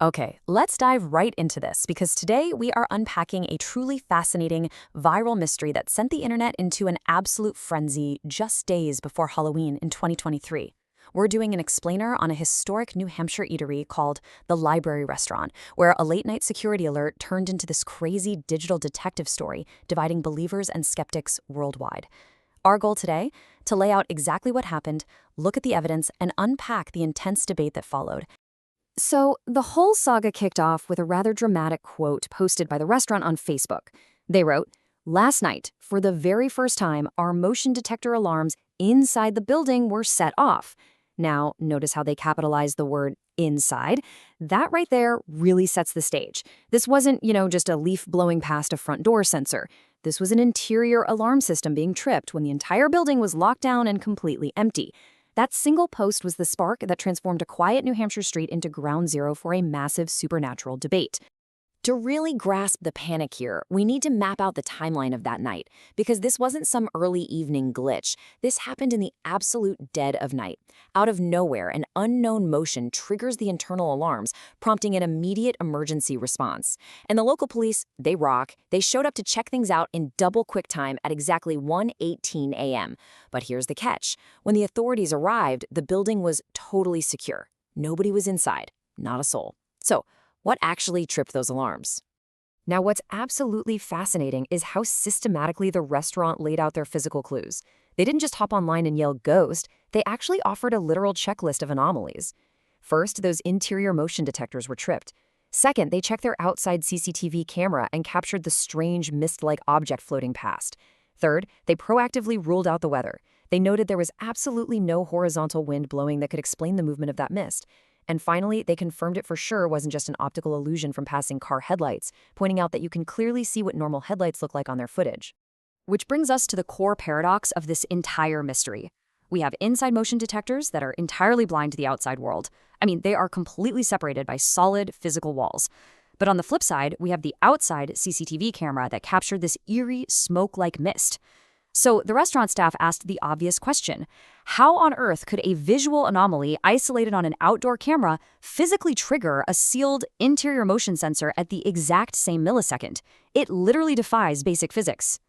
Okay, let's dive right into this because today we are unpacking a truly fascinating viral mystery that sent the internet into an absolute frenzy just days before Halloween in 2023. We're doing an explainer on a historic New Hampshire eatery called the Library Restaurant, where a late-night security alert turned into this crazy digital detective story dividing believers and skeptics worldwide. Our goal today? To lay out exactly what happened, look at the evidence, and unpack the intense debate that followed. So, the whole saga kicked off with a rather dramatic quote posted by the restaurant on Facebook. They wrote, "Last night, for the very first time, our motion detector alarms inside the building were set off." Now, notice how they capitalized the word inside. That right there really sets the stage. This wasn't, just a leaf blowing past a front door sensor. This was an interior alarm system being tripped when the entire building was locked down and completely empty. That single post was the spark that transformed a quiet New Hampshire street into ground zero for a massive supernatural debate. To really grasp the panic here, we need to map out the timeline of that night, because this wasn't some early evening glitch. This happened in the absolute dead of night. Out of nowhere, an unknown motion triggers the internal alarms, prompting an immediate emergency response. And the local police, they rock. They showed up to check things out in double quick time at exactly 1:18 a.m. But here's the catch. When the authorities arrived, the building was totally secure. Nobody was inside, not a soul. So, what actually tripped those alarms? Now, what's absolutely fascinating is how systematically the restaurant laid out their physical clues. They didn't just hop online and yell ghost, they actually offered a literal checklist of anomalies. First, those interior motion detectors were tripped. Second, they checked their outside CCTV camera and captured the strange mist-like object floating past. Third, they proactively ruled out the weather. They noted there was absolutely no horizontal wind blowing that could explain the movement of that mist. And finally, they confirmed it for sure wasn't just an optical illusion from passing car headlights, pointing out that you can clearly see what normal headlights look like on their footage. Which brings us to the core paradox of this entire mystery. We have inside motion detectors that are entirely blind to the outside world. I mean, they are completely separated by solid physical walls. But on the flip side, we have the outside CCTV camera that captured this eerie smoke-like mist. So the restaurant staff asked the obvious question: how on earth could a visual anomaly isolated on an outdoor camera physically trigger a sealed interior motion sensor at the exact same millisecond? It literally defies basic physics.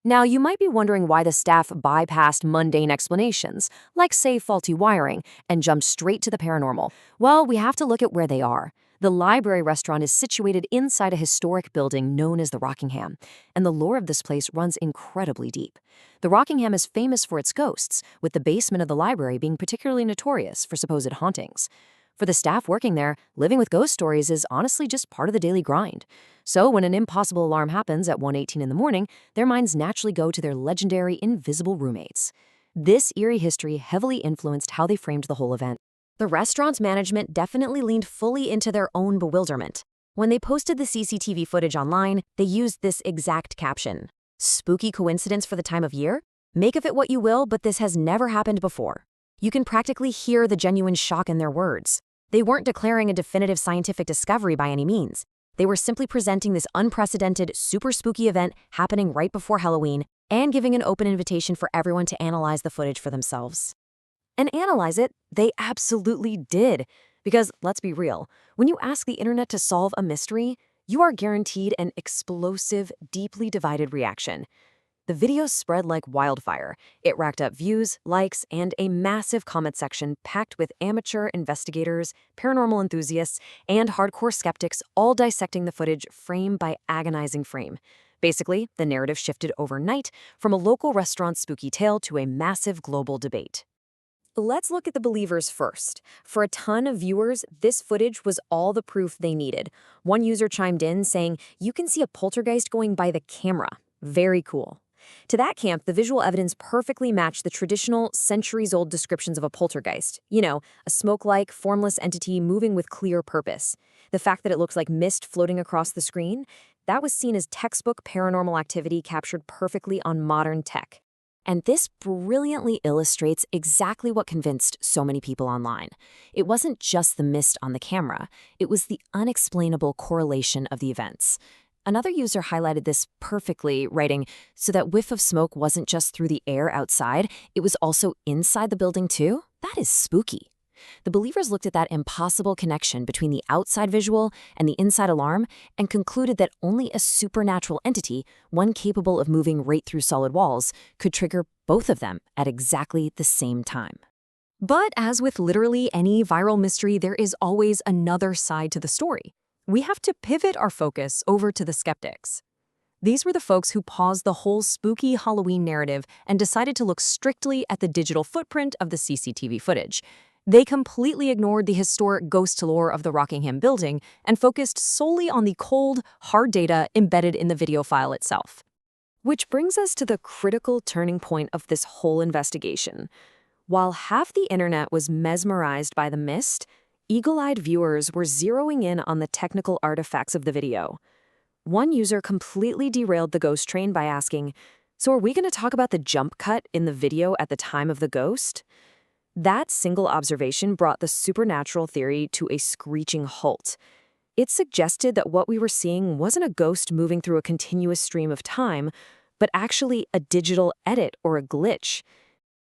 Now, you might be wondering why the staff bypassed mundane explanations, like, say, faulty wiring, and jumped straight to the paranormal. Well, we have to look at where they are. The Library Restaurant is situated inside a historic building known as the Rockingham, and the lore of this place runs incredibly deep. The Rockingham is famous for its ghosts, with the basement of the library being particularly notorious for supposed hauntings. For the staff working there, living with ghost stories is honestly just part of the daily grind. So when an impossible alarm happens at 1:18 in the morning, their minds naturally go to their legendary invisible roommates. This eerie history heavily influenced how they framed the whole event. The restaurant's management definitely leaned fully into their own bewilderment. When they posted the CCTV footage online, they used this exact caption: "Spooky coincidence for the time of year? Make of it what you will, but this has never happened before." You can practically hear the genuine shock in their words. They weren't declaring a definitive scientific discovery by any means. They were simply presenting this unprecedented, super spooky event happening right before Halloween and giving an open invitation for everyone to analyze the footage for themselves. And analyze it, they absolutely did. Because, let's be real, when you ask the internet to solve a mystery, you are guaranteed an explosive, deeply divided reaction. The video spread like wildfire. It racked up views, likes, and a massive comment section packed with amateur investigators, paranormal enthusiasts, and hardcore skeptics all dissecting the footage frame by agonizing frame. Basically, the narrative shifted overnight from a local restaurant's spooky tale to a massive global debate. Let's look at the believers first. For a ton of viewers, this footage was all the proof they needed. One user chimed in saying, "You can see a poltergeist going by the camera. Very cool." To that camp, the visual evidence perfectly matched the traditional, centuries-old descriptions of a poltergeist. A smoke-like, formless entity moving with clear purpose. The fact that it looks like mist floating across the screen, that was seen as textbook paranormal activity captured perfectly on modern tech. And this brilliantly illustrates exactly what convinced so many people online. It wasn't just the mist on the camera, it was the unexplainable correlation of the events. Another user highlighted this perfectly, writing, "So that whiff of smoke wasn't just through the air outside, it was also inside the building too? That is spooky." The believers looked at that impossible connection between the outside visual and the inside alarm and concluded that only a supernatural entity, one capable of moving right through solid walls, could trigger both of them at exactly the same time. But as with literally any viral mystery, there is always another side to the story. We have to pivot our focus over to the skeptics. These were the folks who paused the whole spooky Halloween narrative and decided to look strictly at the digital footprint of the CCTV footage. They completely ignored the historic ghost lore of the Rockingham building and focused solely on the cold, hard data embedded in the video file itself. Which brings us to the critical turning point of this whole investigation. While half the internet was mesmerized by the mist, eagle-eyed viewers were zeroing in on the technical artifacts of the video. One user completely derailed the ghost train by asking, "So are we going to talk about the jump cut in the video at the time of the ghost?" That single observation brought the supernatural theory to a screeching halt. It suggested that what we were seeing wasn't a ghost moving through a continuous stream of time, but actually a digital edit or a glitch.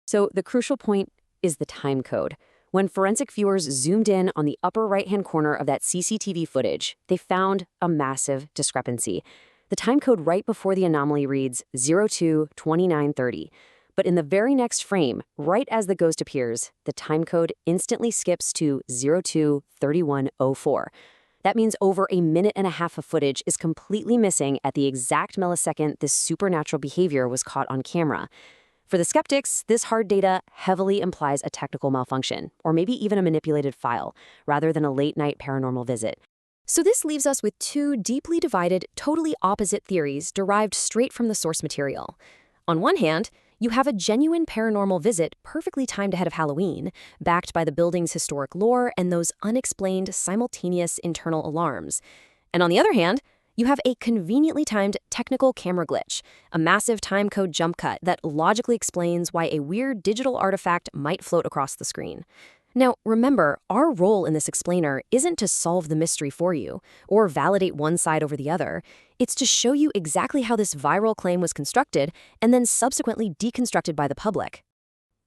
So the crucial point is the time code. When forensic viewers zoomed in on the upper right-hand corner of that CCTV footage, they found a massive discrepancy. The time code right before the anomaly reads 02-2930. But in the very next frame, right as the ghost appears, the time code instantly skips to 02-3104. That means over a minute and a half of footage is completely missing at the exact millisecond this supernatural behavior was caught on camera. For the skeptics, this hard data heavily implies a technical malfunction, or maybe even a manipulated file, rather than a late-night paranormal visit. So this leaves us with two deeply divided, totally opposite theories derived straight from the source material. On one hand, you have a genuine paranormal visit perfectly timed ahead of Halloween, backed by the building's historic lore and those unexplained simultaneous internal alarms. And on the other hand, you have a conveniently timed technical camera glitch, a massive time code jump cut that logically explains why a weird digital artifact might float across the screen. Now, remember, our role in this explainer isn't to solve the mystery for you or validate one side over the other. It's to show you exactly how this viral claim was constructed and then subsequently deconstructed by the public.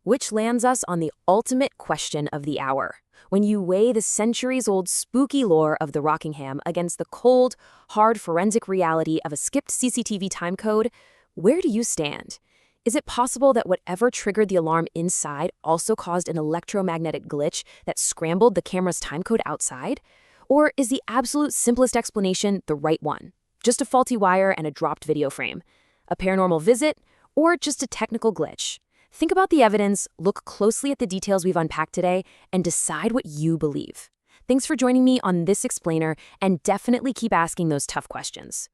Which lands us on the ultimate question of the hour. When you weigh the centuries-old spooky lore of the Rockingham against the cold, hard forensic reality of a skipped CCTV time code, where do you stand? Is it possible that whatever triggered the alarm inside also caused an electromagnetic glitch that scrambled the camera's timecode outside? Or is the absolute simplest explanation the right one? Just a faulty wire and a dropped video frame? A paranormal visit? Or just a technical glitch? Think about the evidence, look closely at the details we've unpacked today, and decide what you believe. Thanks for joining me on this explainer, and definitely keep asking those tough questions.